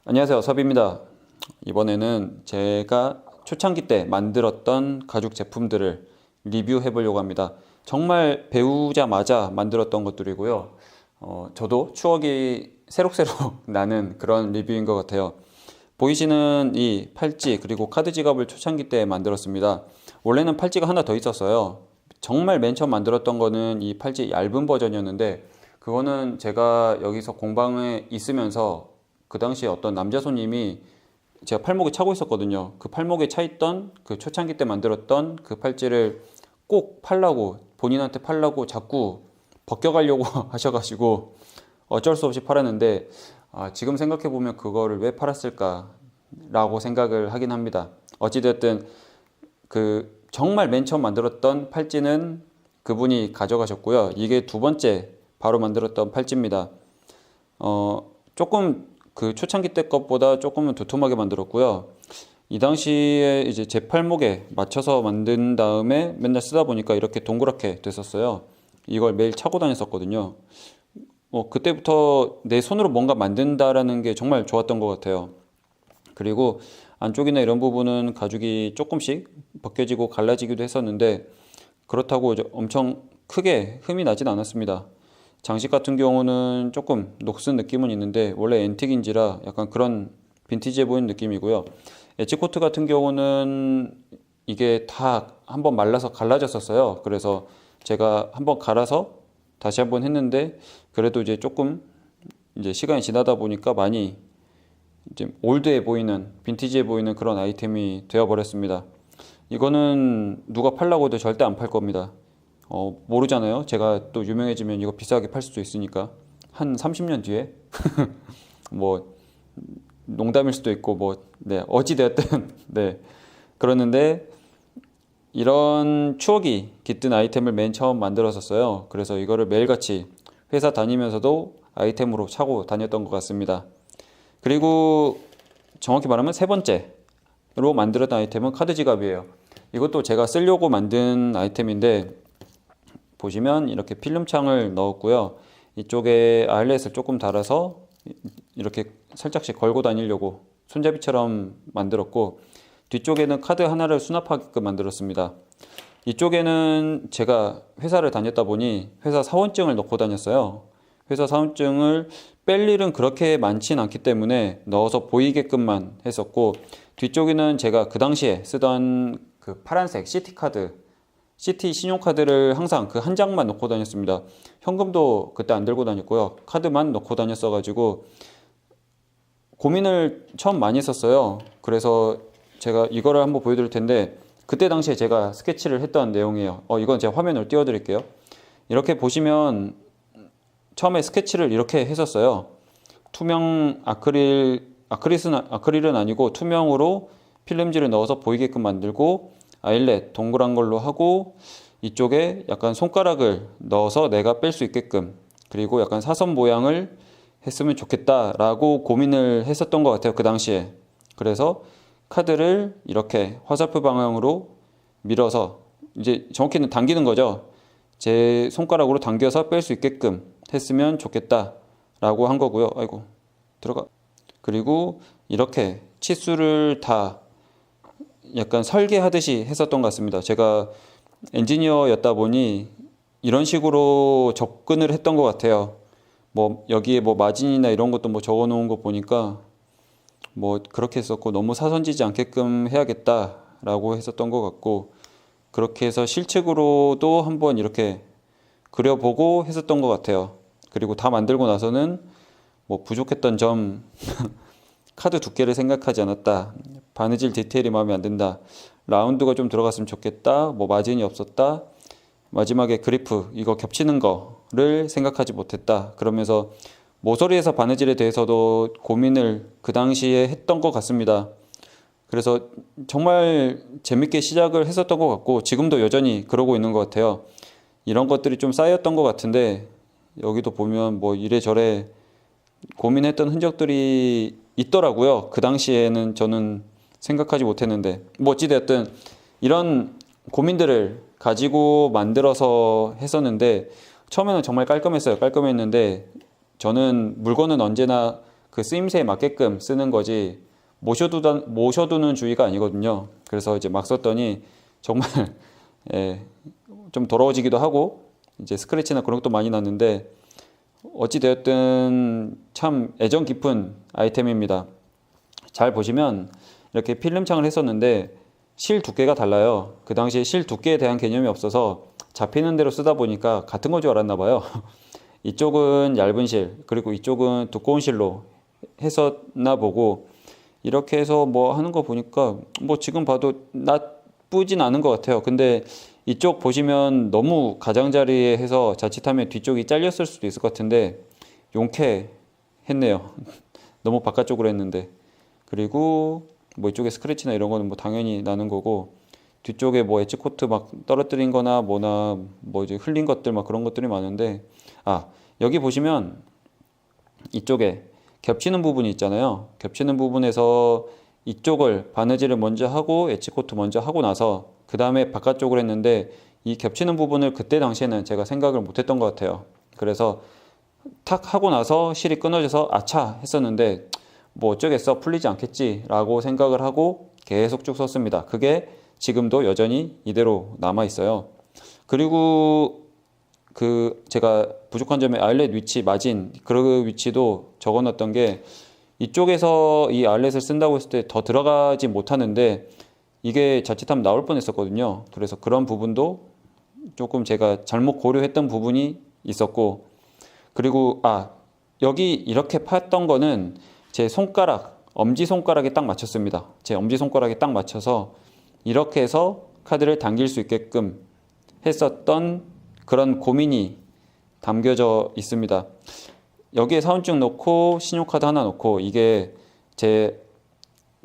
안녕하세요, 섭입니다. 이번에는 제가 초창기 때 만들었던 가죽 제품들을 리뷰해 보려고 합니다. 정말 배우자마자 만들었던 것들이고요. 저도 추억이 새록새록 나는 그런 리뷰인 것 같아요. 보이시는 이 팔찌 그리고 카드 지갑을 초창기 때 만들었습니다. 원래는 팔찌가 하나 더 있었어요. 정말 맨 처음 만들었던 거는 이 팔찌 얇은 버전이었는데, 그거는 제가 여기서 공방에 있으면서 그 당시에 어떤 남자 손님이 제가 팔목에 차고 있었거든요. 그 팔목에 차 있던 그 초창기 때 만들었던 그 팔찌를 꼭 팔라고, 본인한테 팔라고 자꾸 벗겨가려고 하셔가지고 어쩔 수 없이 팔았는데, 지금 생각해보면 그거를 왜 팔았을까라고 생각을 하긴 합니다. 어찌됐든 그 정말 맨 처음 만들었던 팔찌는 그분이 가져가셨고요. 이게 두 번째 바로 만들었던 팔찌입니다. 조금 그 초창기 때 것보다 조금은 두툼하게 만들었고요. 이 당시에 이제 제 팔목에 맞춰서 만든 다음에 맨날 쓰다 보니까 이렇게 동그랗게 됐었어요. 이걸 매일 차고 다녔었거든요. 그때부터 내 손으로 뭔가 만든다라는 게 정말 좋았던 것 같아요. 그리고 안쪽이나 이런 부분은 가죽이 조금씩 벗겨지고 갈라지기도 했었는데, 그렇다고 이제 엄청 크게 흠이 나진 않았습니다. 장식 같은 경우는 조금 녹슨 느낌은 있는데 원래 앤틱인지라 약간 그런 빈티지해 보이는 느낌이고요. 엣지 코트 같은 경우는 이게 다 한번 말라서 갈라졌었어요. 그래서 제가 한번 갈아서 다시 한번 했는데, 그래도 이제 조금 이제 시간이 지나다 보니까 많이 이제 올드해 보이는, 빈티지해 보이는 그런 아이템이 되어 버렸습니다. 이거는 누가 팔라고 해도 절대 안 팔 겁니다. 모르잖아요. 제가 또 유명해지면 이거 비싸게 팔 수도 있으니까. 한 30년 뒤에 뭐 농담일 수도 있고 뭐, 네, 어찌되었든 네, 그러는데 이런 추억이 깃든 아이템을 맨 처음 만들었었어요. 그래서 이거를 매일같이 회사 다니면서도 아이템으로 차고 다녔던 것 같습니다. 그리고 정확히 말하면 세 번째로 만들었던 아이템은 카드 지갑이에요. 이것도 제가 쓰려고 만든 아이템인데, 보시면 이렇게 필름창을 넣었고요. 이쪽에 아일렛을 조금 달아서 이렇게 살짝씩 걸고 다니려고 손잡이처럼 만들었고, 뒤쪽에는 카드 하나를 수납하게끔 만들었습니다. 이쪽에는 제가 회사를 다녔다 보니 회사 사원증을 넣고 다녔어요. 회사 사원증을 뺄 일은 그렇게 많진 않기 때문에 넣어서 보이게끔만 했었고, 뒤쪽에는 제가 그 당시에 쓰던 그 파란색 시티 신용카드를 항상 그 한 장만 넣고 다녔습니다. 현금도 그때 안 들고 다녔고요. 카드만 넣고 다녔어가지고 고민을 처음 많이 했었어요. 그래서 제가 이거를 한번 보여드릴 텐데, 그때 당시에 제가 스케치를 했던 내용이에요. 이건 제가 화면을 띄워드릴게요. 이렇게 보시면 처음에 스케치를 이렇게 했었어요. 투명 아크릴은 아니고 투명으로 필름지를 넣어서 보이게끔 만들고, 아일렛 동그란 걸로 하고, 이쪽에 약간 손가락을 넣어서 내가 뺄 수 있게끔, 그리고 약간 사선 모양을 했으면 좋겠다라고 고민을 했었던 것 같아요, 그 당시에. 그래서 카드를 이렇게 화살표 방향으로 밀어서, 이제 정확히는 당기는 거죠. 제 손가락으로 당겨서 뺄 수 있게끔 했으면 좋겠다라고 한 거고요. 아이고, 들어가. 그리고 이렇게 치수를 다 약간 설계하듯이 했었던 것 같습니다. 제가 엔지니어였다 보니 이런 식으로 접근을 했던 것 같아요. 뭐 여기에 뭐 마진이나 이런 것도 뭐 적어 놓은 거 보니까 뭐 그렇게 했었고, 너무 사선지지 않게끔 해야겠다라고 했었던 것 같고, 그렇게 해서 실측으로도 한번 이렇게 그려보고 했었던 것 같아요. 그리고 다 만들고 나서는 뭐 부족했던 점, 카드 두께를 생각하지 않았다, 바느질 디테일이 마음에 안 든다, 라운드가 좀 들어갔으면 좋겠다, 뭐 마진이 없었다, 마지막에 그리프 이거 겹치는 거를 생각하지 못했다, 그러면서 모서리에서 바느질에 대해서도 고민을 그 당시에 했던 것 같습니다. 그래서 정말 재밌게 시작을 했었던 것 같고, 지금도 여전히 그러고 있는 것 같아요. 이런 것들이 좀 쌓였던 것 같은데, 여기도 보면 뭐 이래저래 고민했던 흔적들이 있더라고요. 그 당시에는 저는 생각하지 못했는데, 뭐 어찌됐든 이런 고민들을 가지고 만들어서 했었는데, 처음에는 정말 깔끔했어요. 깔끔했는데 저는 물건은 언제나 그 쓰임새에 맞게끔 쓰는 거지 모셔두는 주의가 아니거든요. 그래서 이제 막 썼더니 정말 예, 좀 더러워지기도 하고 이제 스크래치나 그런 것도 많이 났는데 어찌 되었든 참 애정 깊은 아이템입니다. 잘 보시면 이렇게 필름창을 했었는데 실 두께가 달라요. 그 당시에 실 두께에 대한 개념이 없어서 잡히는 대로 쓰다 보니까 같은 걸 줄 알았나 봐요. 이쪽은 얇은 실, 그리고 이쪽은 두꺼운 실로 했었나 보고 이렇게 해서 뭐 하는 거 보니까 뭐 지금 봐도 나쁘진 않은 것 같아요. 근데 이쪽 보시면 너무 가장자리에 해서 자칫하면 뒤쪽이 잘렸을 수도 있을 것 같은데 용케 했네요. 너무 바깥쪽으로 했는데. 그리고 뭐 이쪽에 스크래치나 이런 거는 뭐 당연히 나는 거고 뒤쪽에 뭐 엣지 코트 막 떨어뜨린 거나 뭐나 뭐 이제 흘린 것들 막 그런 것들이 많은데 여기 보시면 이쪽에 겹치는 부분이 있잖아요. 겹치는 부분에서 이쪽을 바느질을 먼저 하고 엣지 코트 먼저 하고 나서 그 다음에 바깥쪽으로 했는데 이 겹치는 부분을 그때 당시에는 제가 생각을 못했던 것 같아요. 그래서 탁 하고 나서 실이 끊어져서 아차 했었는데 뭐 어쩌겠어 풀리지 않겠지 라고 생각을 하고 계속 쭉 썼습니다. 그게 지금도 여전히 이대로 남아 있어요. 그리고 그 제가 부족한 점에 아일렛 위치 마진 그 위치도 적어 놨던 게 이쪽에서 이 아일렛을 쓴다고 했을 때 더 들어가지 못하는데 이게 자칫하면 나올 뻔했었거든요. 그래서 그런 부분도 조금 제가 잘못 고려했던 부분이 있었고 그리고 여기 이렇게 팠던 거는 제 손가락 엄지손가락에 딱 맞췄습니다. 제 엄지손가락에 딱 맞춰서 이렇게 해서 카드를 당길 수 있게끔 했었던 그런 고민이 담겨져 있습니다. 여기에 사원증 넣고 신용카드 하나 넣고 이게 제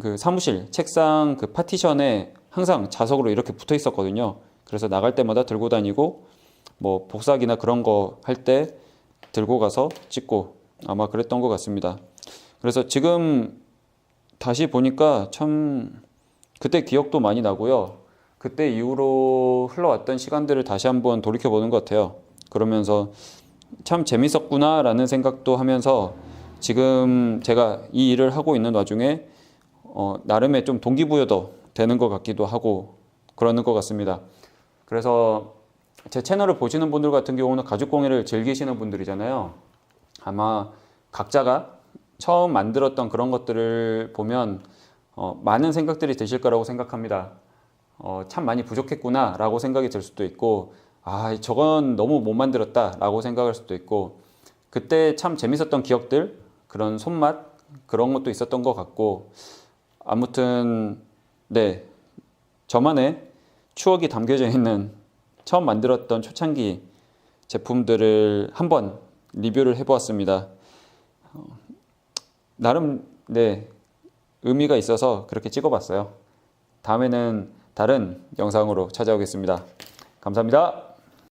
그 사무실 책상 그 파티션에 항상 자석으로 이렇게 붙어 있었거든요. 그래서 나갈 때마다 들고 다니고 뭐 복사기나 그런 거 할 때 들고 가서 찍고 아마 그랬던 것 같습니다. 그래서 지금 다시 보니까 참 그때 기억도 많이 나고요. 그때 이후로 흘러왔던 시간들을 다시 한번 돌이켜 보는 것 같아요. 그러면서 참 재밌었구나 라는 생각도 하면서 지금 제가 이 일을 하고 있는 와중에 나름의 좀 동기부여도 되는 것 같기도 하고 그러는 것 같습니다. 그래서 제 채널을 보시는 분들 같은 경우는 가죽공예를 즐기시는 분들이잖아요. 아마 각자가 처음 만들었던 그런 것들을 보면 많은 생각들이 드실 거라고 생각합니다. 참 많이 부족했구나 라고 생각이 들 수도 있고 저건 너무 못 만들었다 라고 생각할 수도 있고 그때 참 재밌었던 기억들 그런 손맛 그런 것도 있었던 것 같고 아무튼 네 저만의 추억이 담겨져 있는 처음 만들었던 초창기 제품들을 한번 리뷰를 해보았습니다. 나름 네 의미가 있어서 그렇게 찍어봤어요. 다음에는 다른 영상으로 찾아오겠습니다. 감사합니다.